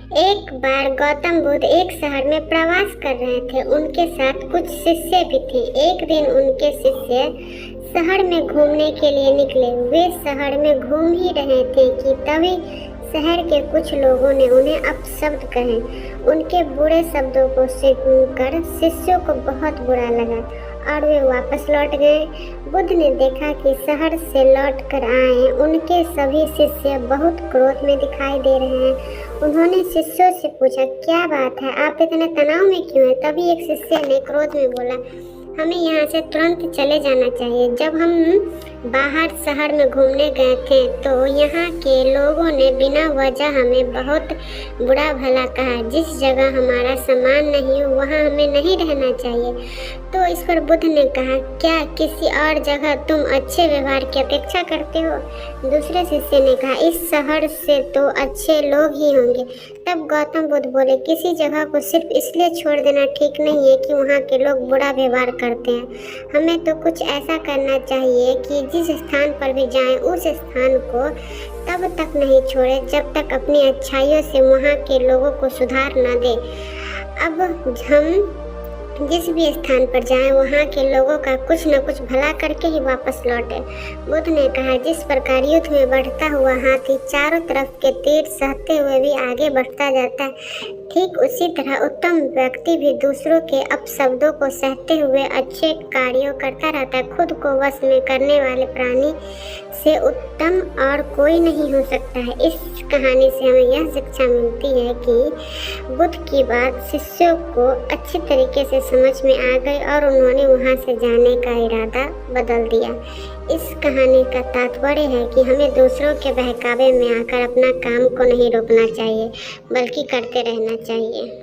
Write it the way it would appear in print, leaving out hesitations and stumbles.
एक बार गौतम बुद्ध एक शहर में प्रवास कर रहे थे। उनके साथ कुछ शिष्य भी थे। एक दिन उनके शिष्य शहर में घूमने के लिए निकले। वे शहर में घूम ही रहे थे कि तभी शहर के कुछ लोगों ने उन्हें अपशब्द कहे। उनके बुरे शब्दों को सुनकर शिष्यों को बहुत बुरा लगा और वे वापस लौट गए। बुद्ध ने देखा कि शहर से लौट कर आए उनके सभी शिष्य बहुत क्रोध में दिखाई दे रहे हैं। उन्होंने शिष्यों से पूछा, क्या बात है, आप इतने तनाव में क्यों हैं? तभी एक शिष्य ने क्रोध में बोला, हमें यहाँ से तुरंत चले जाना चाहिए। जब हम बाहर शहर में घूमने गए थे तो यहाँ के लोगों ने बिना वजह हमें बहुत बुरा भला कहा। जिस जगह हमारा सामान नहीं हो वहाँ हमें नहीं रहना चाहिए। तो इस पर बुद्ध ने कहा, क्या किसी और जगह तुम अच्छे व्यवहार की अपेक्षा करते हो? दूसरे शिष्य ने कहा, इस शहर से तो अच्छे लोग ही होंगे। तब गौतम बुद्ध बोले, किसी जगह को सिर्फ इसलिए छोड़ देना ठीक नहीं है कि वहाँ के लोग बुरा व्यवहार करते हैं। हमें तो कुछ ऐसा करना चाहिए कि जिस स्थान पर भी जाएं उस स्थान को तब तक नहीं छोड़े जब तक अपनी अच्छाइयों से वहाँ के लोगों को सुधार न दे। अब हम जिस भी स्थान पर जाएं वहाँ के लोगों का कुछ न कुछ भला करके ही वापस लौटे। बुद्ध ने कहा, जिस प्रकार युद्ध में बढ़ता हुआ हाथी चारों तरफ के तीर सहते हुए भी आगे बढ़ता जाता है, ठीक उसी तरह उत्तम व्यक्ति भी दूसरों के अपशब्दों को सहते हुए अच्छे कार्यों करता रहता है। खुद को वश में करने वाले प्राणी से उत्तम और कोई नहीं हो सकता है। इस कहानी से हमें यह शिक्षा मिलती है कि बुद्ध की बात शिष्यों को अच्छी तरीके से समझ में आ गई और उन्होंने वहां से जाने का इरादा बदल दिया। इस कहानी का तात्पर्य है कि हमें दूसरों के बहकावे में आकर अपना काम को नहीं रोकना चाहिए बल्कि करते रहना चाहिए।